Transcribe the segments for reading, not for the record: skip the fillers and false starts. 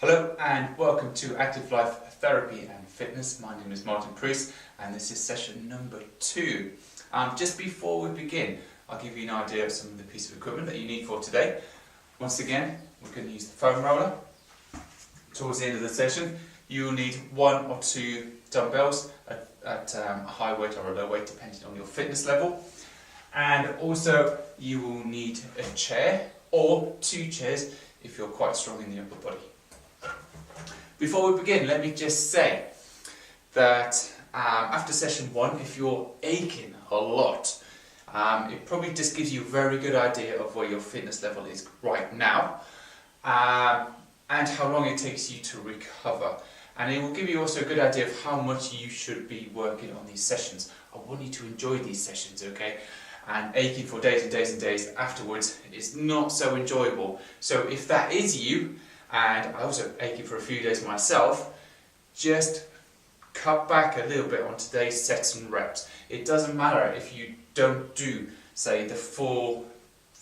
Hello and welcome to Active Life Therapy and Fitness. My name is Martin Priest and this is session number 2. Just before we begin, I'll give you an idea of some of the pieces of equipment that you need for today. Once again, we're going to use the foam roller. Towards the end of the session, you will need 1 or 2 dumbbells at a high weight or a low weight depending on your fitness level. And also you will need a chair or 2 chairs if you're quite strong in the upper body. Before we begin, let me just say that after session 1, if you're aching a lot, it probably just gives you a very good idea of where your fitness level is right now and how long it takes you to recover. And it will give you also a good idea of how much you should be working on these sessions. I want you to enjoy these sessions, okay? And aching for days and days and days afterwards is not so enjoyable. So if that is you, and I also aching for a few days myself, just cut back a little bit on today's sets and reps. It doesn't matter if you don't do, say, the full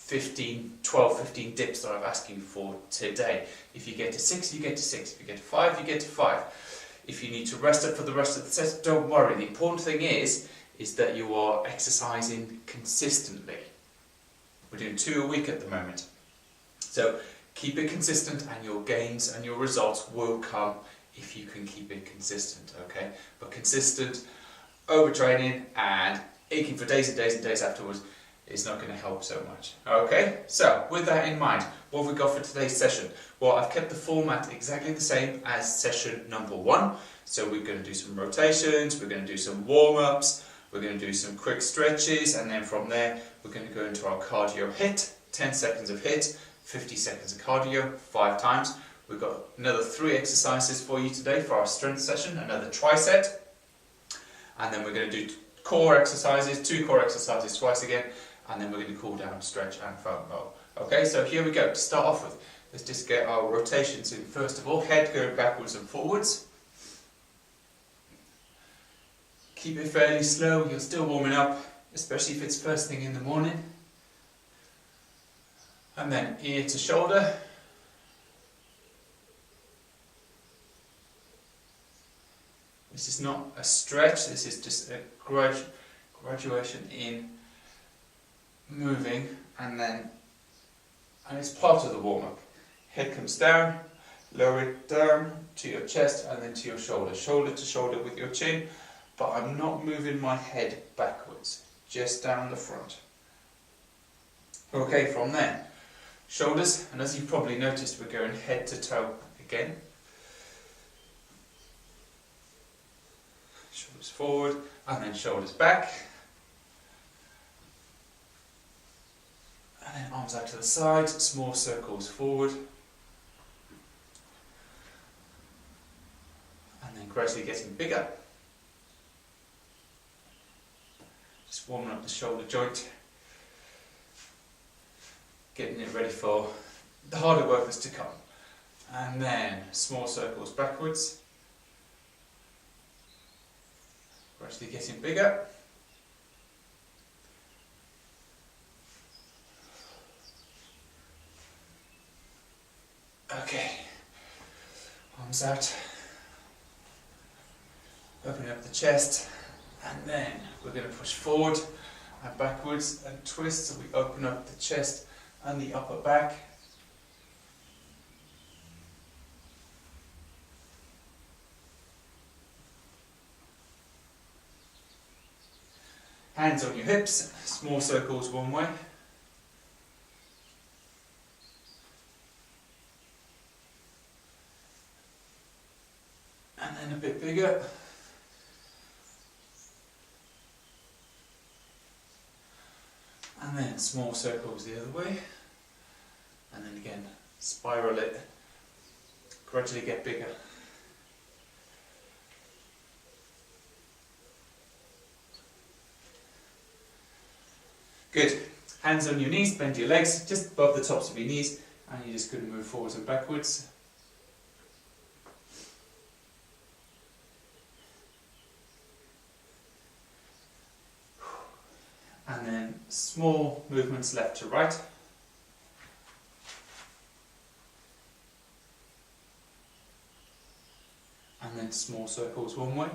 12, 15 dips that I've asked you for today. If you get to 6, you get to 6. If you get to 5, you get to 5. If you need to rest up for the rest of the sets, don't worry. The important thing is that you are exercising consistently. We're doing 2 a week at the moment. So keep it consistent and your gains and your results will come if you can keep it consistent, okay? But consistent overtraining and aching for days and days and days afterwards is not going to help so much, okay? So with that in mind, what have we got for today's session? Well, I've kept the format exactly the same as session number 1. So we're going to do some rotations, we're going to do some warm-ups, we're going to do some quick stretches, and then from there we're going to go into our cardio HIIT, 10 seconds of HIIT, 50 seconds of cardio, 5 times. We've got another 3 exercises for you today for our strength session, another tricep. And then we're going to do core exercises, 2 core exercises twice again, and then we're going to cool down, stretch and foam roll. Okay, so here we go. To start off with, let's just get our rotations in first of all. Head going backwards and forwards. Keep it fairly slow, you're still warming up, especially if it's first thing in the morning. And then ear to shoulder. This is not a stretch, this is just a graduation in moving, and it's part of the warm-up. Head comes down, lower it down to your chest and then to your shoulder. Shoulder to shoulder with your chin, but I'm not moving my head backwards, just down the front. Okay, from there. Shoulders, and as you've probably noticed, we're going head to toe again. Shoulders forward, and then shoulders back. And then arms out to the side, small circles forward. And then gradually getting bigger. Just warming up the shoulder joint. Getting it ready for the harder work that's to come. And then small circles backwards. Gradually getting bigger. Okay, arms out. Opening up the chest. And then we're going to push forward and backwards and twist. So we open up the chest and the upper back. Hands on your hips, small circles one way. And then a bit bigger. And then small circles the other way, and then again spiral it, gradually get bigger. Good. Hands on your knees, bend your legs just above the tops of your knees, and you're just going to move forwards and backwards. And then small movements left to right. small circles one way.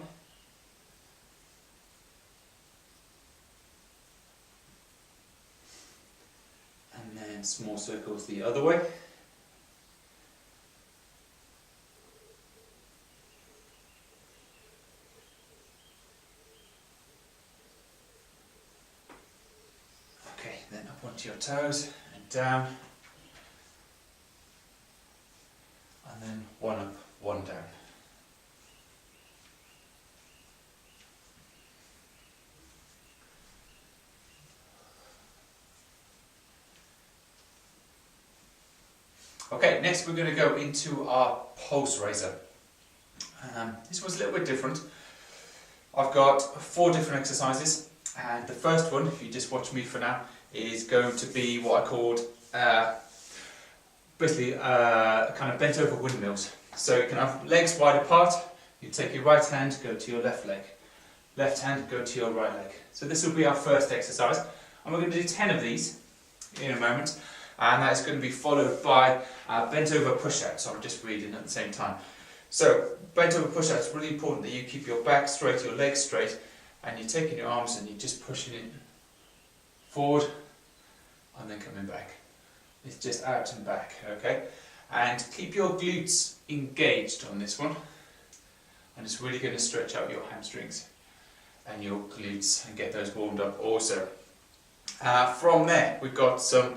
And then small circles the other way. Okay, then up onto your toes and down. And then one up, one down. Okay, next we're going to go into our pulse raiser. This was a little bit different. I've got 4 different exercises, and the first one, if you just watch me for now, is going to be what I called basically kind of bent over windmills. So you can have legs wide apart, you take your right hand, go to your left leg. Left hand, go to your right leg. So this will be our first exercise, and we're going to do 10 of these in a moment. And that's going to be followed by bent over push-out, so I'm just reading at the same time. So, bent over push-out, it's really important that you keep your back straight, your legs straight, and you're taking your arms and you're just pushing it forward and then coming back. It's just out and back, okay? And keep your glutes engaged on this one, and it's really going to stretch out your hamstrings and your glutes and get those warmed up also. From there, we've got some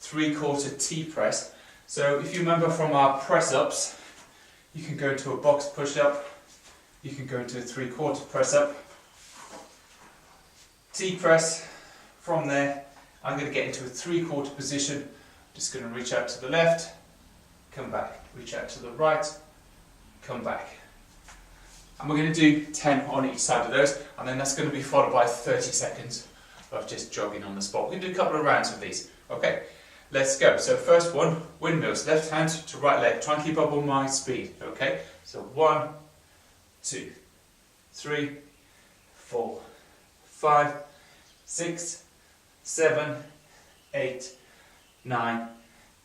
3/4 T-press. So if you remember from our press-ups, you can go into a box push-up, you can go into a 3/4 press-up. T-press, from there, I'm going to get into a 3/4 position. I'm just going to reach out to the left, come back, reach out to the right, come back. And we're going to do 10 on each side of those, and then that's going to be followed by 30 seconds of just jogging on the spot. We're going to do a couple of rounds of these. Okay. Let's go. So first one, windmills, left hand to right leg. Try and keep up on my speed, okay? So 1, 2, 3, 4, 5, 6, 7, 8, 9,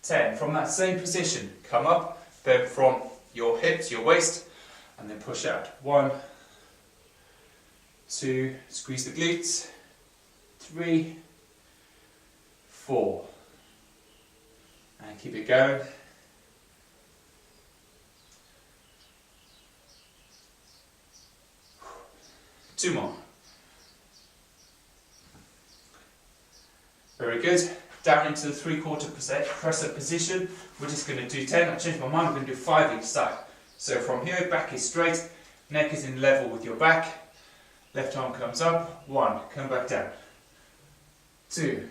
10. From that same position, come up, bend from your hips, your waist, and then push out. 1, 2, squeeze the glutes, 3, 4. And keep it going. 2 more. Very good. Down into the 3/4 press-up position. We're just going to do 10. I changed my mind. We're going to do 5 each side. So from here, back is straight, neck is in level with your back. Left arm comes up. 1. Come back down. 2.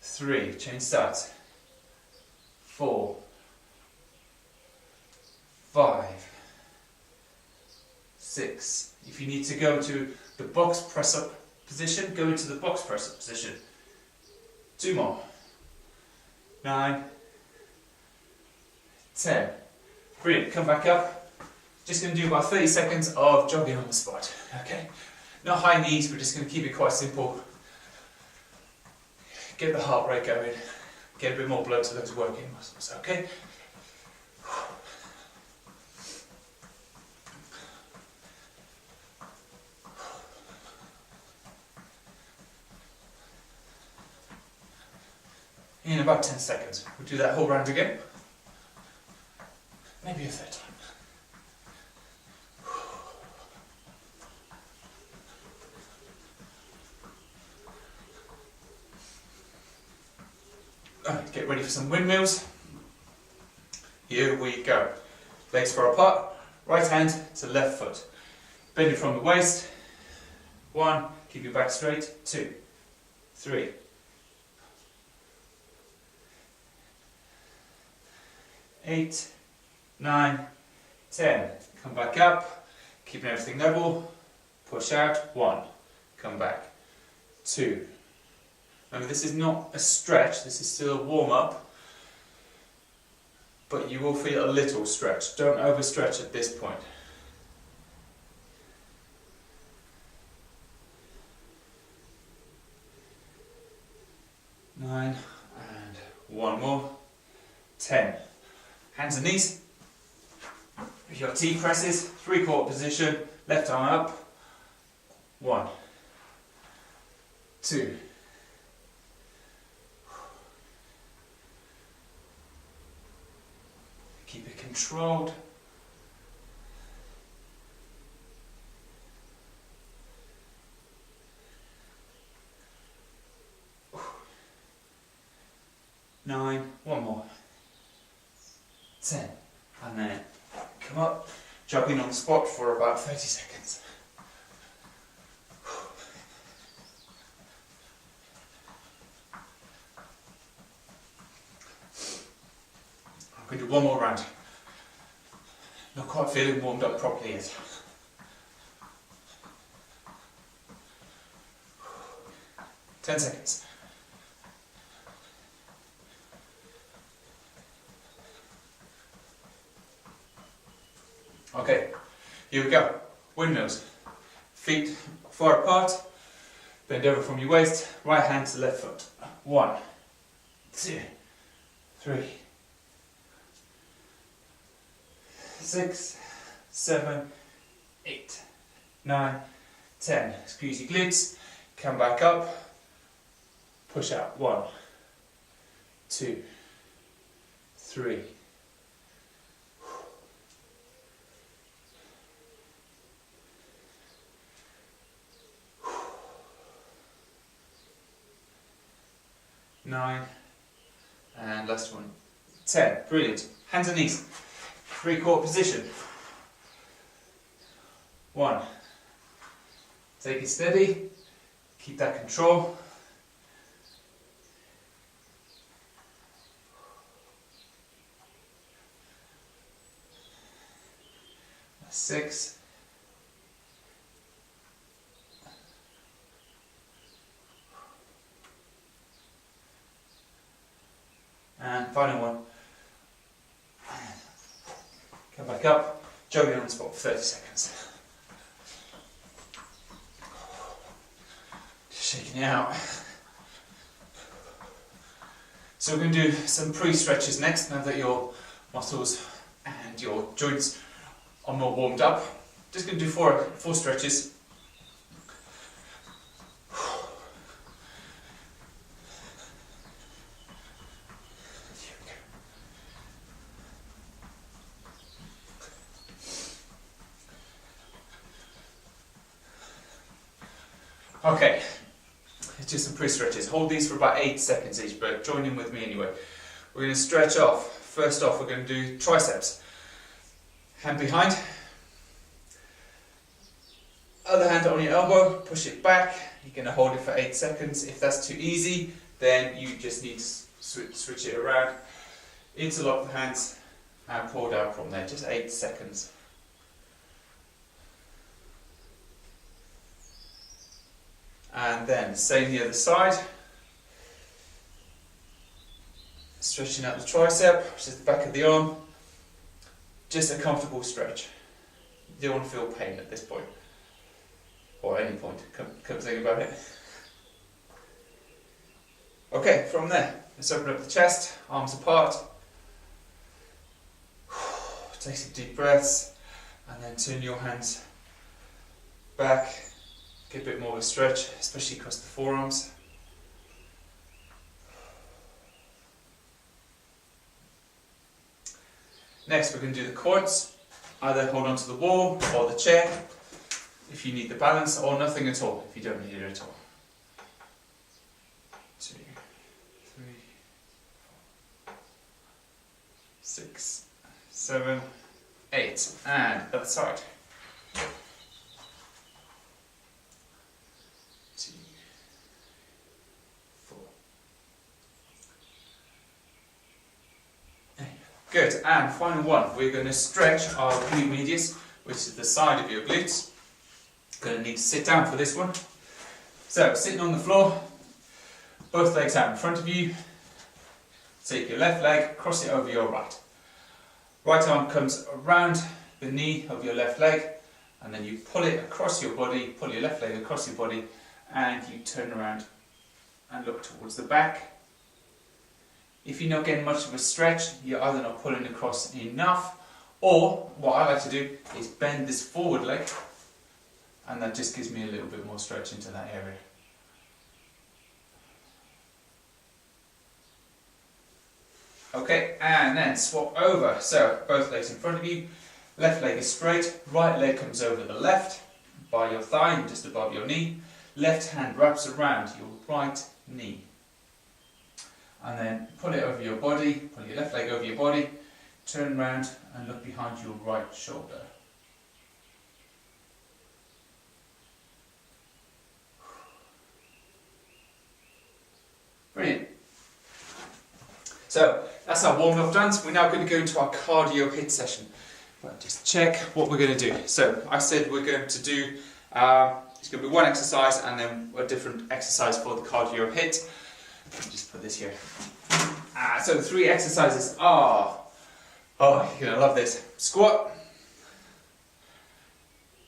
3, change sides. 4, 5, 6. If you need to go to the box press up position, go into the box press up position. 2 more. 9, 10. Brilliant, come back up. Just going to do about 30 seconds of jogging on the spot. Okay? Not high knees, we're just going to keep it quite simple. Get the heart rate going, get a bit more blood to those working muscles, okay? In about 10 seconds. We'll do that whole round again. Maybe a third time. Get ready for some windmills. Here we go. Legs far apart, right hand to left foot. Bend it from the waist. 1, keep your back straight. 2, 3, 8, 9, 10. Come back up, keeping everything level. Push out. 1, come back. 2. Remember, this is not a stretch, this is still a warm-up, but you will feel a little stretch. Don't overstretch at this point. 9, and 1 more. 10. Hands and knees. With your T presses, 3/4 position, left arm up. 1, 2. Keep it controlled. 9, one more. 10. And then come up, jogging on the spot for about 30 seconds. I'm going to do one more round. Not quite feeling warmed up properly yet. 10 seconds. Okay, here we go. Windmills. Feet far apart. Bend over from your waist. Right hand to left foot. 1, 2, 3, 6, 7, 8, 9, 10. Squeeze your glutes. Come back up. Push out. 1, 2, 3. 9, and last one, 10. Brilliant. Hands and knees. 3/4 position. 1. Take it steady. Keep that control. 6. And final one. Come back up, jogging on the spot for 30 seconds. Just shaking it out. So we're going to do some pre-stretches next, now that your muscles and your joints are more warmed up. Just going to do four stretches. Okay, it's just some pre-stretches. Hold these for about 8 seconds each, but join in with me anyway. We're going to stretch off. First off, we're going to do triceps. Hand behind. Other hand on your elbow, push it back. You're going to hold it for 8 seconds. If that's too easy, then you just need to switch it around. Interlock the hands and pull down from there. Just 8 seconds. And then same the other side. Stretching out the tricep, which is the back of the arm. Just a comfortable stretch. You don't want to feel pain at this point. Or any point, come think about it. Okay, from there, let's open up the chest, arms apart. Take some deep breaths, and then turn your hands back. Get a bit more of a stretch, especially across the forearms. Next we're going to do the quads. Either hold on to the wall or the chair if you need the balance, or nothing at all if you don't need it at all. 2, 3, 4, 6, 7, 8, and other side. 2, 4. Good, and final one, we're going to stretch our glute medius, which is the side of your glutes. Going to need to sit down for this one. So, sitting on the floor, both legs out in front of you. Take your left leg, cross it over your right. Right arm comes around the knee of your left leg, and then you pull it across your body, pull your left leg across your body, and you turn around and look towards the back. If you're not getting much of a stretch, you're either not pulling across enough, Or what I like to do is bend this forward leg, and that just gives me a little bit more stretch into that area. Okay, and then swap over. So both legs in front of you, left leg is straight, right leg comes over the left by your thigh, just above your knee. Left hand wraps around your right knee. And then pull it over your body, pull your left leg over your body, turn around and look behind your right shoulder. Brilliant. So that's our warm-up dance. We're now going to go into our cardio HIIT session. Right, just check what we're going to do. So I said we're going to do, it's going to be one exercise and then a different exercise for the cardio HIIT. Let me just put this here. So the 3 exercises are, oh, you're going to love this. Squat,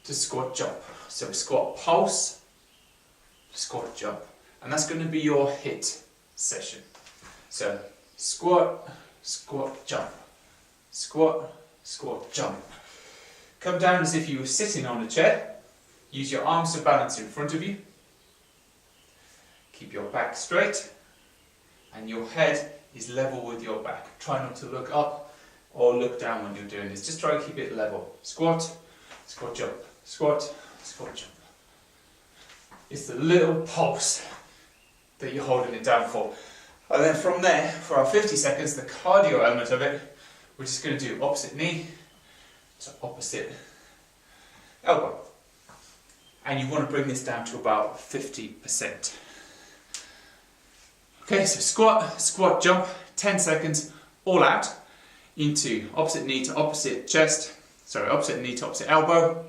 to squat jump. So squat pulse, squat jump. And that's going to be your HIIT session. So squat, squat, jump. Squat, squat, jump. Come down as if you were sitting on a chair. Use your arms to balance in front of you. Keep your back straight. And your head is level with your back. Try not to look up or look down when you're doing this. Just try to keep it level. Squat, squat, jump. Squat, squat, jump. It's the little pulse that you're holding it down for. And then from there, for our 50 seconds, the cardio element of it, we're just going to do opposite knee to opposite elbow. And you want to bring this down to about 50%. Okay, so squat, squat, jump, 10 seconds, all out, into opposite knee to opposite chest, opposite knee to opposite elbow.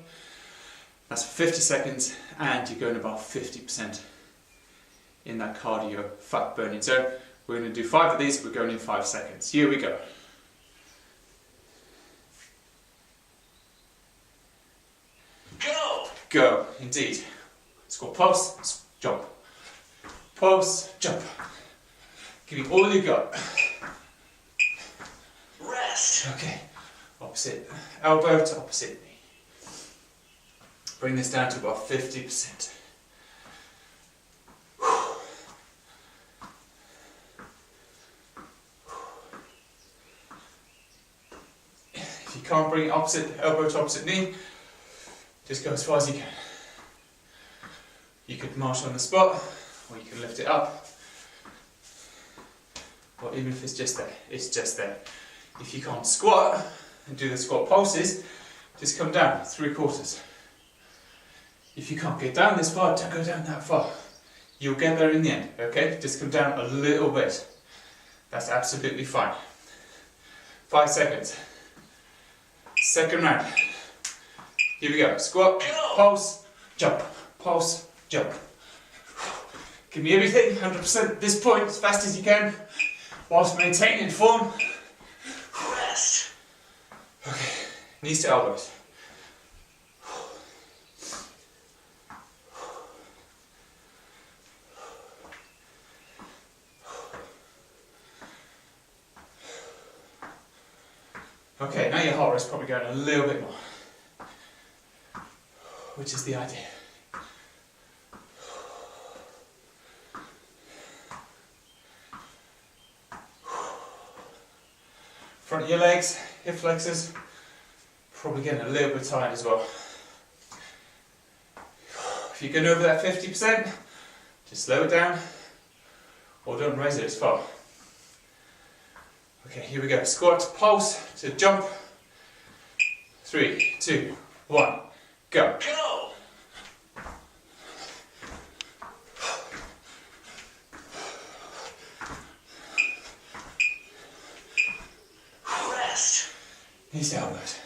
That's for 50 seconds, and you're going about 50% in that cardio fat burning zone. We're going to do 5 of these, we're going in 5 seconds. Here we go. Go! Go, indeed. Squat, pulse, jump. Pulse, jump. Give me all you got. Rest. Okay, opposite elbow to opposite knee. Bring this down to about 50%. If you can't bring opposite elbow to opposite knee, just go as far as you can. You could march on the spot, or you can lift it up, or even if it's just there, it's just there. If you can't squat and do the squat pulses, just come down 3/4. If you can't get down this far, don't go down that far. You'll get there in the end, okay? Just come down a little bit. That's absolutely fine. 5 seconds. Second round. Here we go. Squat, pulse, jump. Pulse, jump. Give me everything, 100% at this point, as fast as you can, whilst maintaining form. Rest. Okay, knees to elbows. Okay, now your heart rate's probably going a little bit more, which is the idea. Front of your legs, hip flexors, probably getting a little bit tired as well. If you're going over that 50%, just slow it down, or don't raise it as far. Okay, here we go. Squat, pulse to jump. 3, 2, 1, go. Go! Rest. Knees to elbows.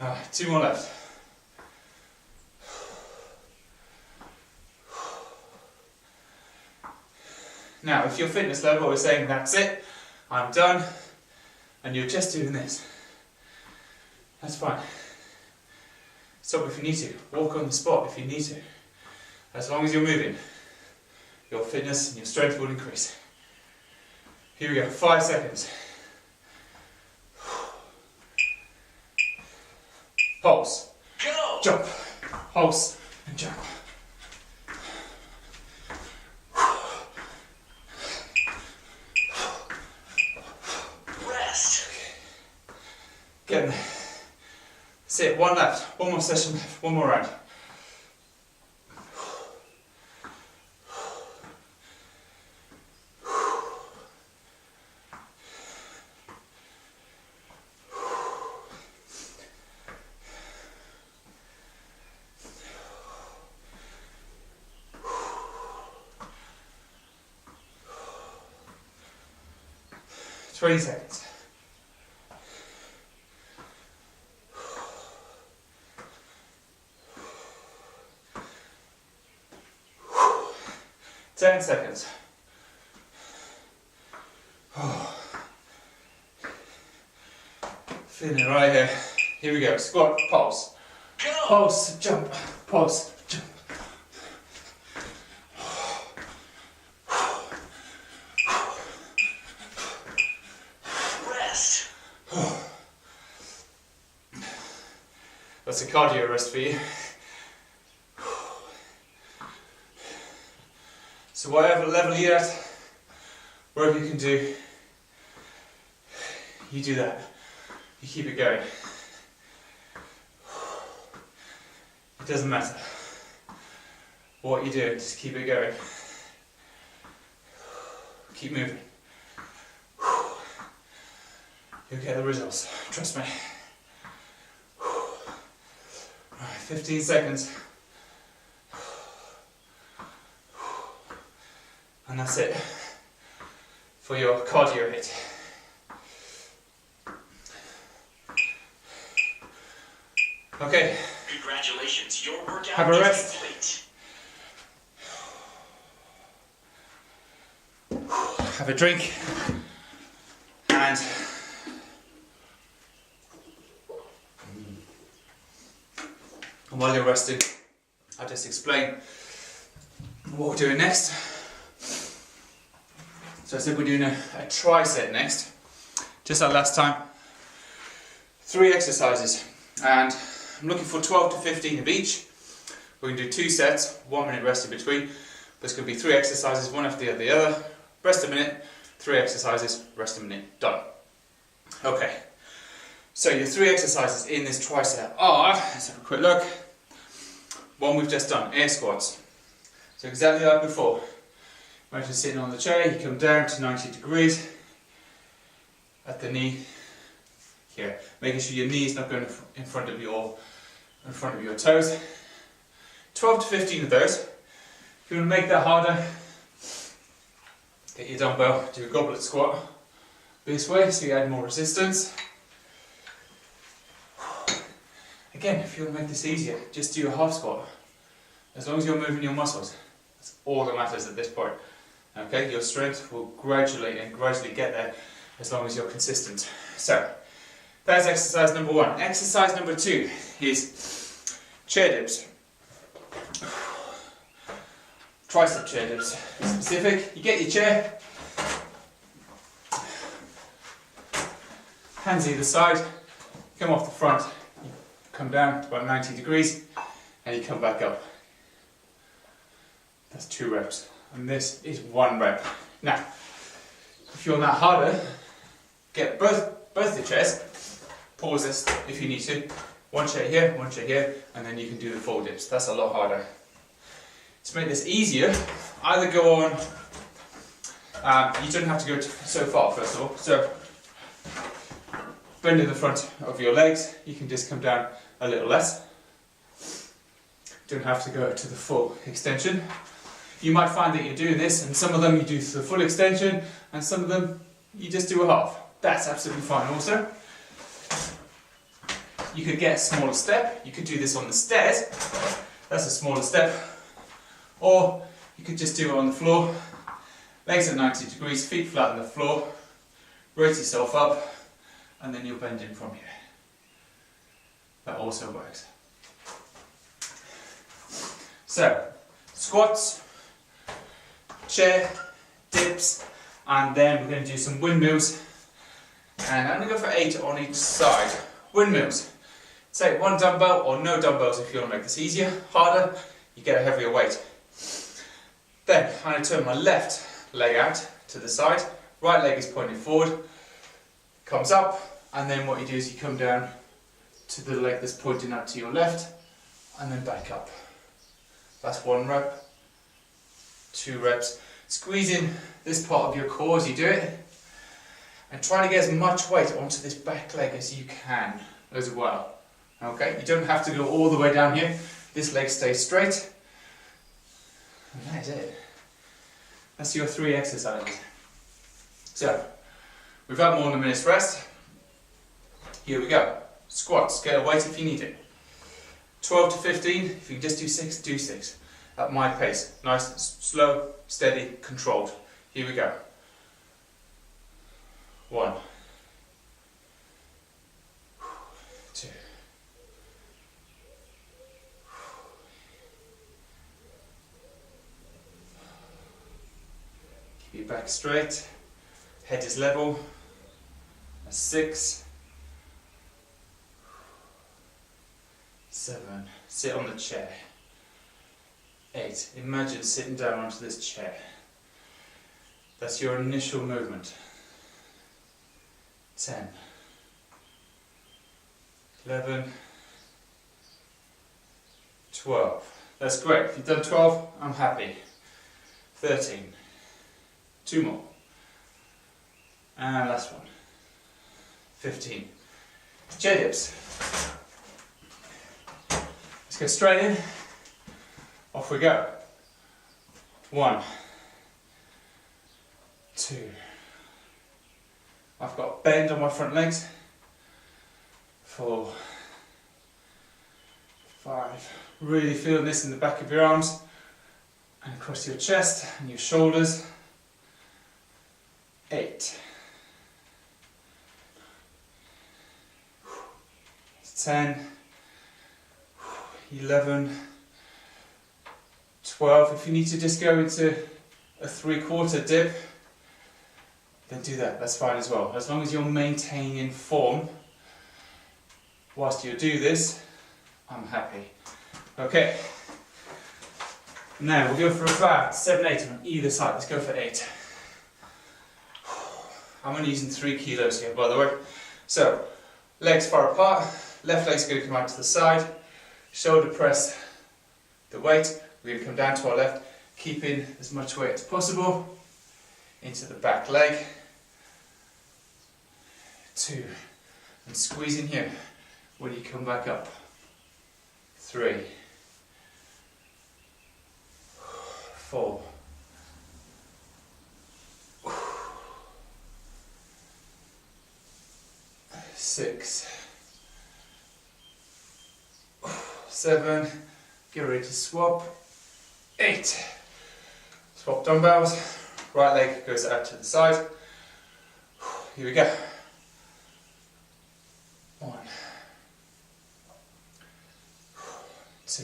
Alright, 2 more left. Now, if your fitness level is saying that's it, I'm done, and you're just doing this, That's fine. Stop if you need to. Walk on the spot if you need to. As long as you're moving, your fitness and your strength will increase. Here we go, 5 seconds. Pulse. Go! Jump. Pulse and jump. Rest. Get in there. That's it, one left. One more session left. One more round. Twenty seconds. Ten seconds. Feeling it right here. Here we go. Squat, pulse. Go! Pulse, jump. Pulse, jump. Rest. That's a cardio rest for you. So whatever level you're at, wherever you can do, you do that. You keep it going. It doesn't matter what you do, just keep it going. Keep moving. You'll get the results, trust me. Alright, 15 seconds. And that's it for your cardio hit. Okay. Congratulations, your workout Have a is rest. complete. Have a drink. And while you're resting, I'll just explain what we're doing next. So I said we're doing a tricep next, just like last time. 3 exercises, and I'm looking for 12 to 15 of each. We're going to do 2 sets, 1 minute rest in between. But it's going to be 3 exercises, one after the other. Rest a minute, 3 exercises, rest a minute, done. Okay, so your 3 exercises in this tricep are, let's have a quick look. One we've just done, air squats. So exactly like before. Imagine sitting on the chair, you come down to 90 degrees at the knee here, making sure your knee is not going in front of your toes. 12 to 15 of those. If you want to make that harder, get your dumbbell, do a goblet squat this way so you add more resistance. Again, if you want to make this easier, just do a half squat. As long as you're moving your muscles, that's all that matters at this point. Okay, your strength will gradually get there as long as you're consistent. So, that's exercise number 1. Exercise number 2 is chair dips. Tricep chair dips. To be specific, you get your chair, hands either side, come off the front, you come down to about 90 degrees, and you come back up. That's 2 reps, and this is 1 rep. Now, if you want that harder, get both the chairs, pause this if you need to, 1 chair here, and then you can do the full dips. That's a lot harder. To make this easier, either go on, you don't have to go so far first of all, so bend in the front of your legs, you can just come down a little less. Don't have to go to the full extension. You might find that you're doing this, and some of them you do the full extension, and some of them you just do a half. That's absolutely fine also. You could get a smaller step, you could do this on the stairs, that's a smaller step, or you could just do it on the floor, legs at 90 degrees, feet flat on the floor, raise yourself up, and then you'll bend in from here. that also works. So, squats, chair, dips, and then we're going to do some windmills. And I'm going to go for 8 on each side. Windmills. Take one dumbbell or no dumbbells if you want to make this easier. Harder, you get a heavier weight. Then I'm going to turn my left leg out to the side. Right leg is pointing forward. Comes up, and then what you do is you come down to the leg that's pointing out to your left, and then back up. That's 1 rep. 2 reps. Squeezing this part of your core as you do it, and try to get as much weight onto this back leg as you can as well. Okay, you don't have to go all the way down here. This leg stays straight. And that is it. That's your 3 exercises. So, we've had more than a minute's rest. Here we go. Squats, get a weight if you need it. 12 to 15, if you can just do 6, do 6. At my pace. Nice, slow, steady, controlled. Here we go. 1. 2. Keep your back straight. Head is level. 6. 7. Sit on the chair. 8. Imagine sitting down onto this chair. That's your initial movement. 10. 11. 12. That's great. If you've done 12, I'm happy. 13. 2 more. And last one. 15. Chair dips. Let's go straight in. Off we go. 1. 2. I've got a bend on my front legs. 4. 5. Really feeling this in the back of your arms and across your chest and your shoulders. 8. 10. 11. 12. If you need to just go into a 3/4 dip, then do that. That's fine as well. As long as you're maintaining form whilst you do this, I'm happy. Okay. Now we'll go for about 7, 8 on either side. Let's go for 8. I'm only using 3 kilos here, by the way. So, legs far apart. Left leg's going to come out to the side. Shoulder press the weight. We're going to come down to our left, keeping as much weight as possible into the back leg. 2. And squeezing here when you come back up. 3. 4. 6. 7. Get ready to swap. 8. Swap dumbbells. Right leg goes out to the side. Here we go. 1. 2.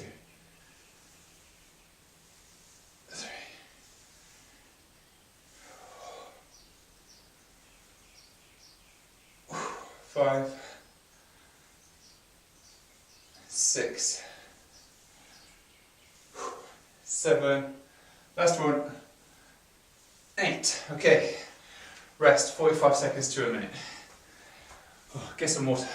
3. 5. 6. 7. Last one. 8. Okay. Rest 45 seconds to a minute. Get some water.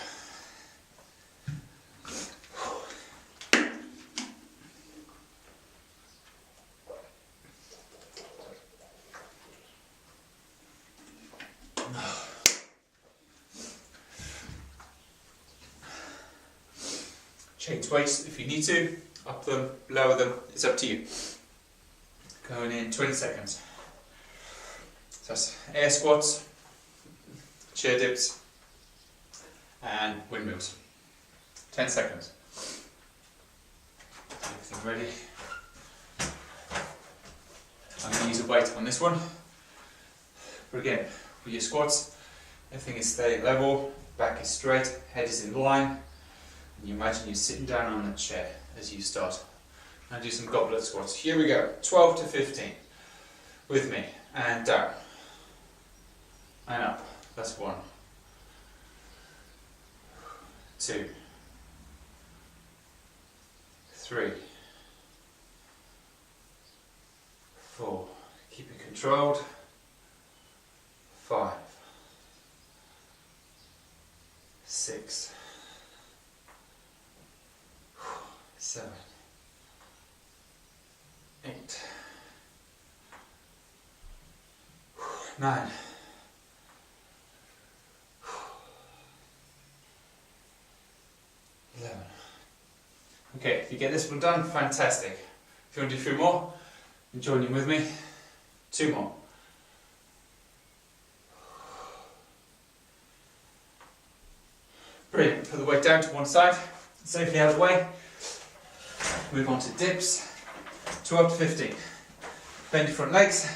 Change weights if you need to, up them, lower them, it's up to you. Going in 20 seconds. So that's air squats, chair dips, and windmills. 10 seconds. Everything ready. I'm going to use a weight on this one. But again, with your squats, everything is steady level, back is straight, head is in line. And you imagine you're sitting down on a chair as you start. And do some goblet squats. Here we go. 12 to 15. With me. And down. And up. That's 1. 2. 3. 4. Keep it controlled. 5. 6. 7. 8. 9. 11. Okay, if you get this one done, fantastic. If you want to do 3 more, then join in with me. 2 more. Brilliant. Put the weight down to one side, safely out of the way. Move on to dips. 12 to 15. Bend your front legs.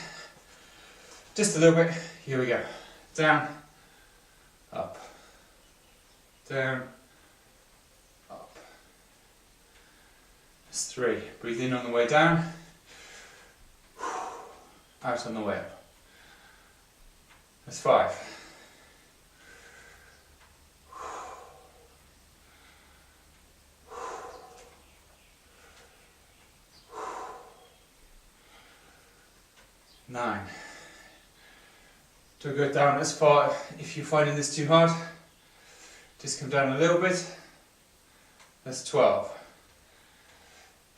Just a little bit. Here we go. Down, up, down, up. That's 3. Breathe in on the way down. Out on the way up. That's 5. 9. Don't go down as far if you're finding this too hard. Just come down a little bit. That's 12.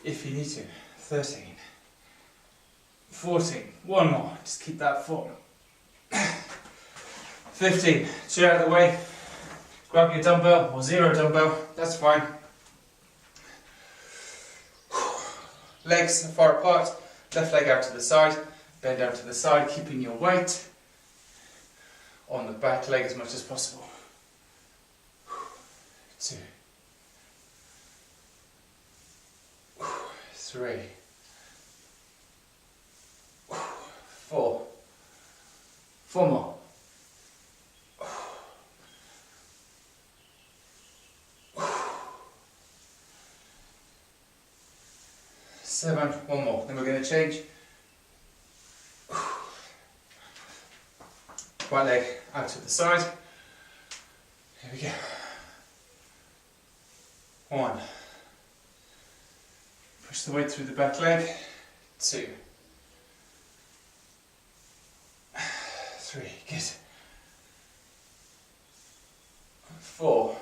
If you need to. 13. 14. 1 more. Just keep that form. 15. Chair out of the way. Grab your dumbbell or 0 dumbbell. That's fine. Legs far apart. Left leg out to the side. Bend down to the side, keeping your weight on the back leg as much as possible. 2. 3. 4. 4 more. 7. 1 more. Then we're going to change. Right leg out to the side. Here we go. 1. Push the weight through the back leg. 2. 3. Good. 4.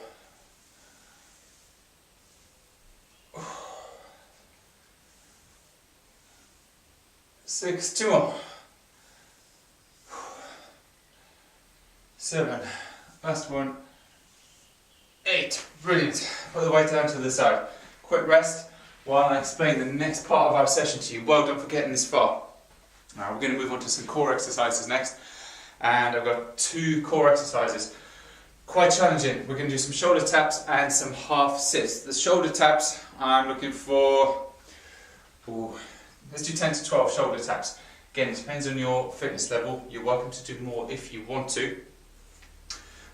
6. 2 more. 7, last one, 8, brilliant. Put the weight down to the side. Quick rest while I explain the next part of our session to you. Well done for getting this far. Now we're going to move on to some core exercises next, and I've got 2 core exercises. Quite challenging. We're going to do some shoulder taps and some half sits. The shoulder taps, I'm looking for, let's do 10 to 12 shoulder taps. Again, it depends on your fitness level. You're welcome to do more if you want to.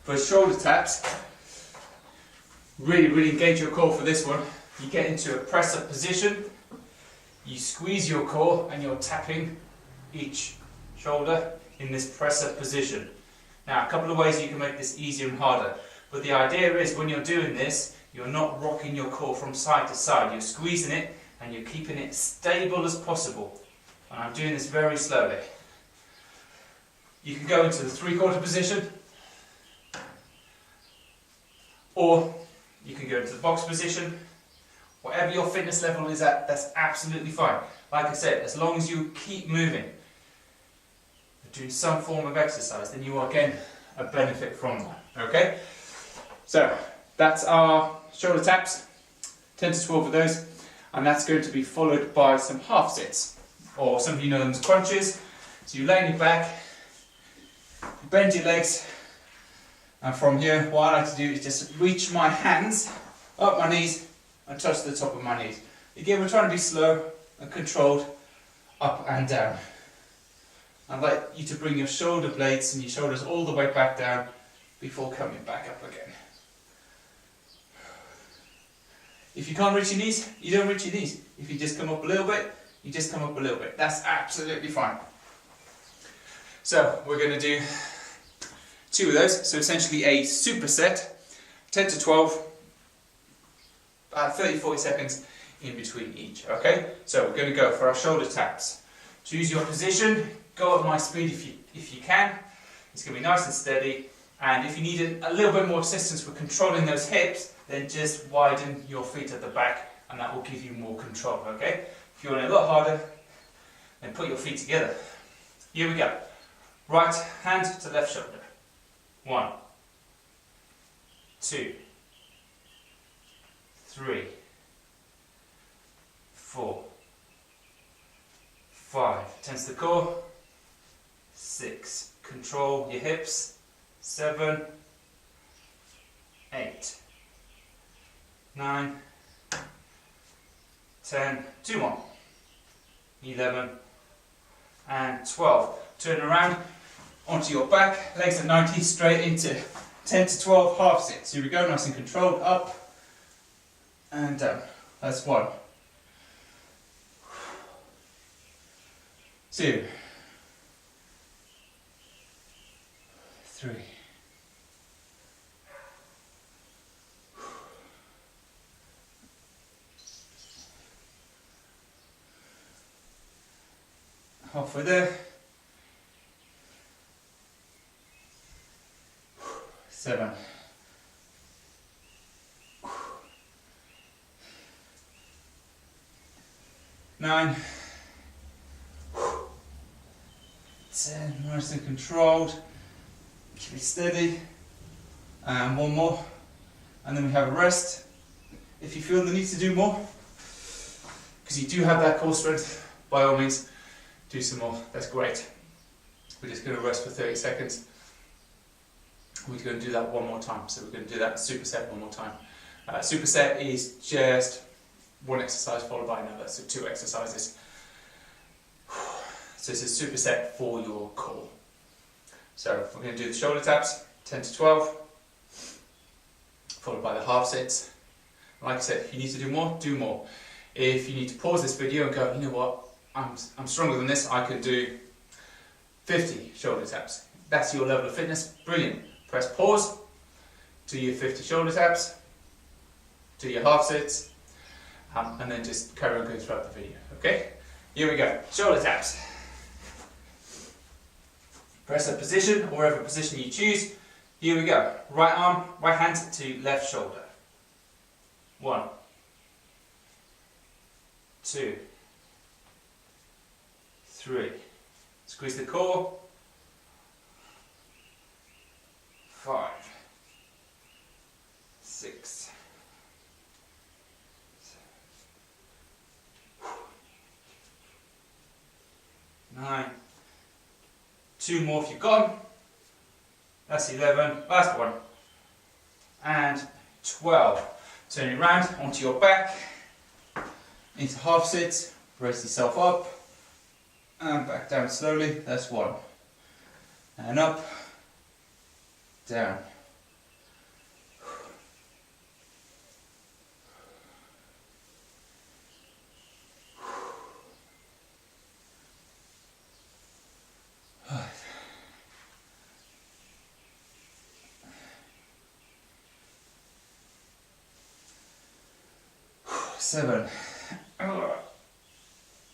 For shoulder taps, really engage your core for this one. You get into a press-up position, you squeeze your core and you're tapping each shoulder in this press-up position. Now, a couple of ways you can make this easier and harder, but the idea is when you're doing this, you're not rocking your core from side to side. You're squeezing it and you're keeping it stable as possible. And I'm doing this very slowly. You can go into the 3/4 position, or you can go into the box position. Whatever your fitness level is at, that's absolutely fine. Like I said, as long as you keep moving, doing some form of exercise, then you are getting a benefit from that. Okay? So, that's our shoulder taps, 10 to 12 of those, and that's going to be followed by some half sits, or some of you know them as crunches. So you lay on your back, bend your legs, and from here, what I like to do is just reach my hands up my knees and touch the top of my knees. Again, we're trying to be slow and controlled, up and down. I'd like you to bring your shoulder blades and your shoulders all the way back down before coming back up again. If you can't reach your knees, you don't reach your knees. If you just come up a little bit, you just come up a little bit. That's absolutely fine. So we're going to do 2 of those. So essentially a superset, 10 to 12, about 30-40 seconds in between each. Okay, so we're going to go for our shoulder taps. Choose your position, go at my speed if you can. It's going to be nice and steady, and if you need a little bit more assistance with controlling those hips, then just widen your feet at the back and that will give you more control, okay? If you want it a lot harder, then put your feet together. Here we go. Right hand to left shoulder. 1, 2, 3, 4, 5. Tense the core. 6. Control your hips. 7, 8, 9, 10, 2 more. 11 and 12. Turn around onto your back, legs at 90, straight into 10 to 12 half sits. Here we go, nice and controlled, up and down. That's 1, 2, 3, 4, halfway there. 7, 9, 10, nice and controlled. Keep it steady. And 1 more. And then we have a rest. If you feel the need to do more, because you do have that core strength, by all means, do some more. That's great. We're just going to rest for 30 seconds. We're going to do that 1 more time. So we're going to do that superset 1 more time. Superset is just 1 exercise followed by another, so 2 exercises. So it's a superset for your core. So we're going to do the shoulder taps, 10 to 12, followed by the half sits. Like I said, if you need to do more, do more. If you need to pause this video and go, you know what, I'm stronger than this, I can do 50 shoulder taps. That's your level of fitness, brilliant. Press pause, do your 50 shoulder taps, do your half sits, and then just carry on going throughout the video, okay? Here we go, shoulder taps. Press a position, or whatever position you choose. Here we go, right arm, right hand to left shoulder. 1, 2, 3. Squeeze the core. 5, 6, 9, 2 more if you've got them. That's 11, last one, and 12. Turn it around onto your back, into half sit, raise yourself up, and back down slowly, that's 1. And up, down. Seven.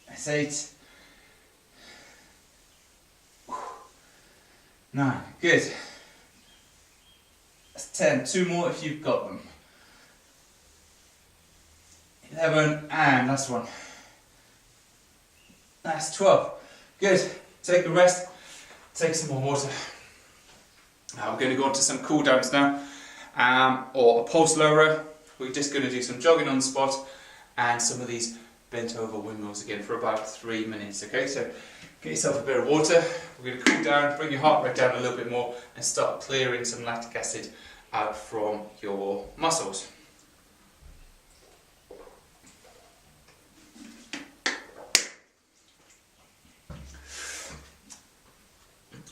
That's 8. 9. Good. That's 10. 2 more if you've got them. 11. And last one. That's 12. Good. Take a rest. Take some more water. Now we're going to go on to some cool downs now. Or a pulse lower. We're just going to do some jogging on the spot and some of these bent over windmills again for about 3 minutes. Okay, so get yourself a bit of water. We're going to cool down, bring your heart rate down a little bit more and start clearing some lactic acid out from your muscles.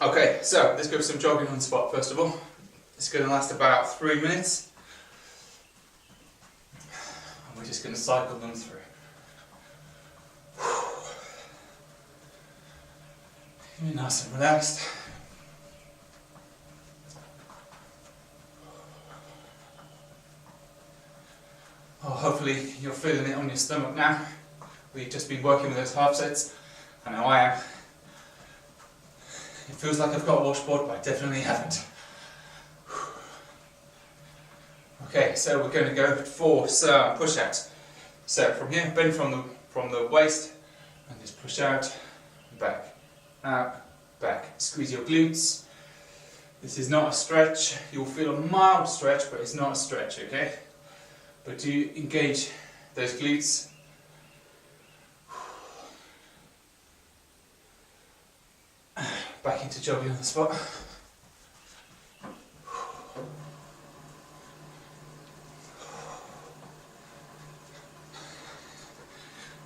Okay, so let's go for some jogging on the spot first of all. It's going to last about 3 minutes. We're we're just going to cycle them through. Be nice and relaxed. Oh, hopefully you're feeling it on your stomach now. We've just been working with those half sets. I know I am. It feels like I've got a washboard, but I definitely haven't. Okay, so we're going to go for some push-outs. So from here, bend from the waist, and just push out, back, out, back. Squeeze your glutes. This is not a stretch. You'll feel a mild stretch, but it's not a stretch, okay? But do engage those glutes. Back into jogging on the spot.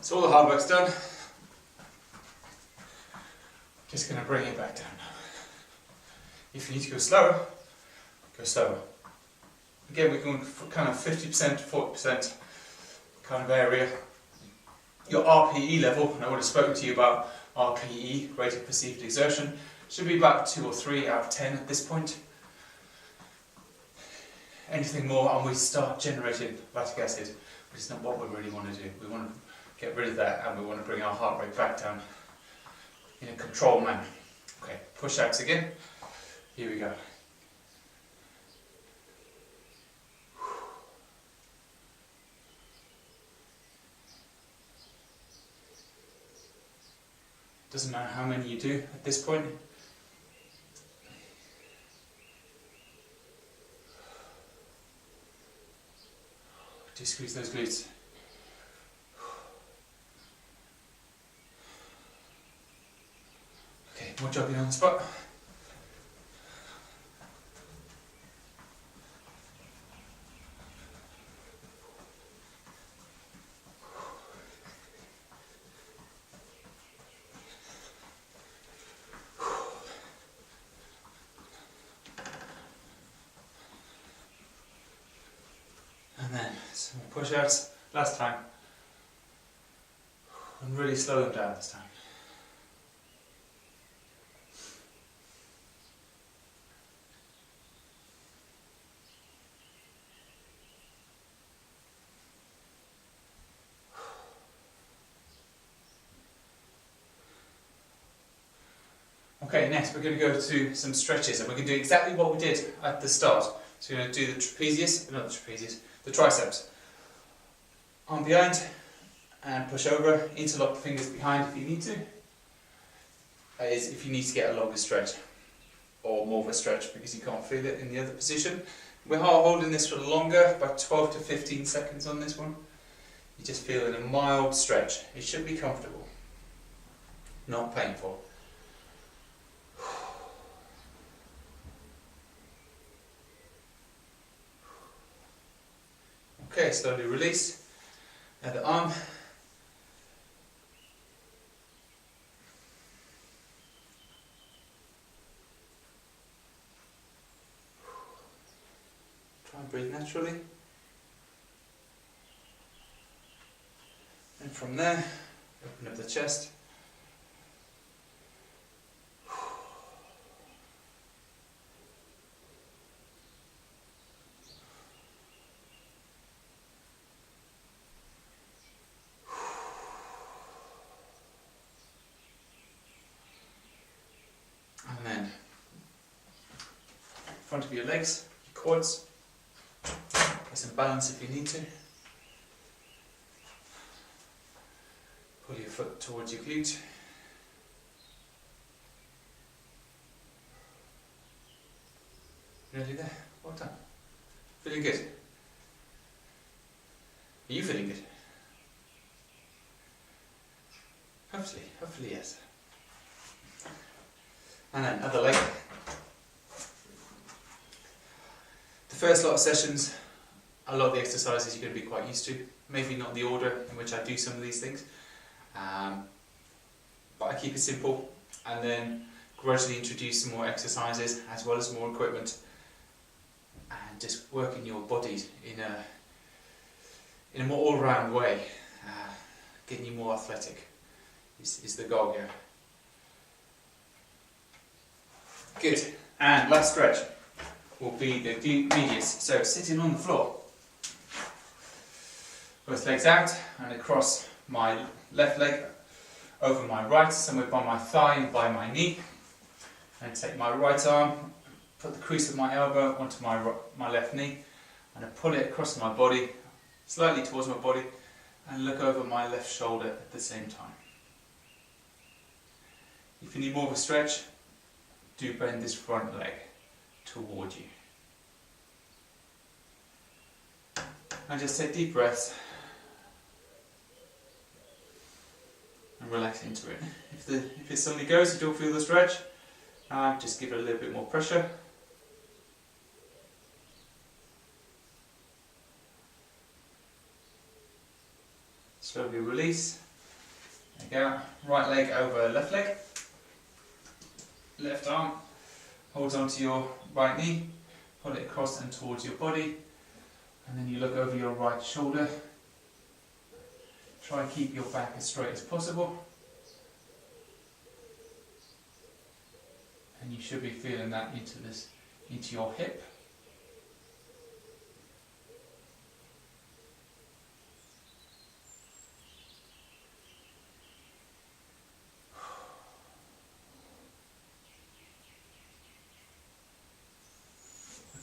So all the hard work's done. Just going to bring it back down now. If you need to go slower, go slower. Again, we're going for kind of 50% to 40% kind of area. Your RPE level, and I would have spoken to you about RPE, rate of perceived exertion, should be about 2 or 3 out of 10 at this point. Anything more and we start generating lactic acid, which is not what we really want to do. We want to get rid of that and we want to bring our heart rate back down in a controlled manner. Okay, push-outs again. Here we go. Doesn't matter how many you do at this point. Do squeeze those glutes. Okay, more jogging on the spot. And then some push-outs, last time. And really slow them down this time. Okay, next we're going to go to some stretches and we're going to do exactly what we did at the start. So we're going to do the triceps. Arm behind and push over, interlock the fingers behind if you need to. That is if you need to get a longer stretch or more of a stretch because you can't feel it in the other position. We're holding this for longer, about 12 to 15 seconds on this one. You're just feeling a mild stretch. It should be comfortable, not painful. Okay, slowly release. Other arm. Try and breathe naturally. And from there, open up the chest. And then, front of your legs, your quads, get some balance if you need to. Pull your foot towards your glute. Nearly there, well done. Feeling good? Are you feeling good? Hopefully yes. And then other leg. The first lot of sessions, a lot of the exercises you're going to be quite used to. Maybe not the order in which I do some of these things. But I keep it simple and then gradually introduce some more exercises as well as more equipment and just working your body in a more all-round way. Getting you more athletic is the goal here. Good. And last stretch will be the glute medius. So sitting on the floor. Both legs out and across my left leg over my right, somewhere by my thigh and by my knee. And take my right arm, put the crease of my elbow onto my left knee, and I pull it across my body, slightly towards my body, and look over my left shoulder at the same time. If you need more of a stretch, do bend this front leg toward you. And just take deep breaths and relax into it. If it suddenly goes, you don't feel the stretch, just give it a little bit more pressure. Slowly release. There you go. Right leg over left leg. Left arm holds onto your right knee. Pull it across and towards your body. And then you look over your right shoulder. Try and keep your back as straight as possible. And you should be feeling that into your hip.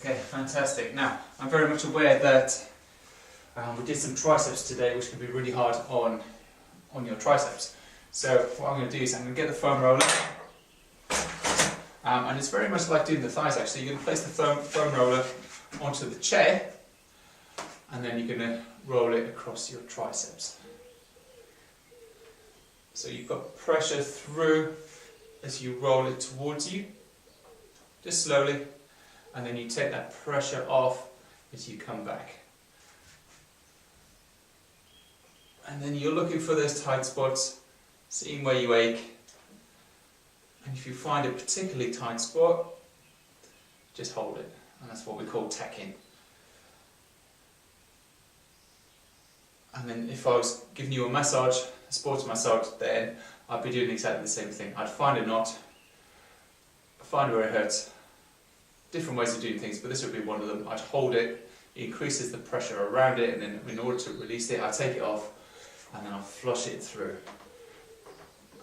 Okay, fantastic. Now, I'm very much aware that we did some triceps today, which can be really hard on your triceps. So what I'm going to do is I'm going to get the foam roller. And it's very much like doing the thighs actually. You're going to place the foam roller onto the chair, and then you're going to roll it across your triceps. So you've got pressure through as you roll it towards you, just slowly, and then you take that pressure off as you come back. And then you're looking for those tight spots, seeing where you ache. And if you find a particularly tight spot, just hold it. And that's what we call tacking. And then if I was giving you a massage, a sports massage, then I'd be doing exactly the same thing. I'd find a knot, find where it hurts. Different ways of doing things, but this would be one of them. I'd hold it, it increases the pressure around it, and then in order to release it, I take it off, and then I'll flush it through.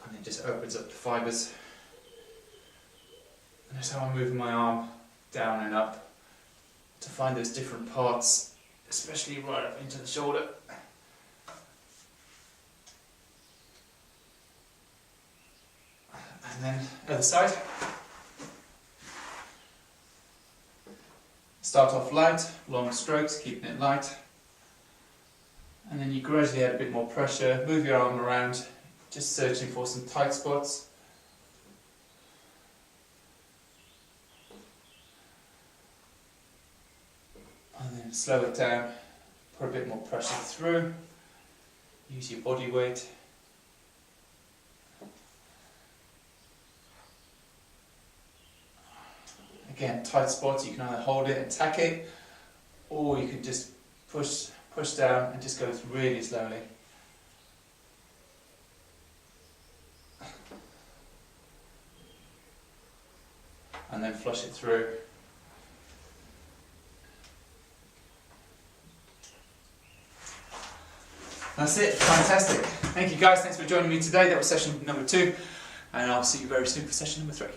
And it just opens up the fibres. And that's how I'm moving my arm down and up to find those different parts, especially right up into the shoulder. And then other side. Start off light, long strokes, keeping it light. And then you gradually add a bit more pressure, move your arm around, just searching for some tight spots. And then slow it down, put a bit more pressure through, use your body weight. Again, tight spots, you can either hold it and tack it, or you can just push down and just go really slowly. And then flush it through. That's it, fantastic. Thank you guys, thanks for joining me today. That was session number 2, and I'll see you very soon for session number 3.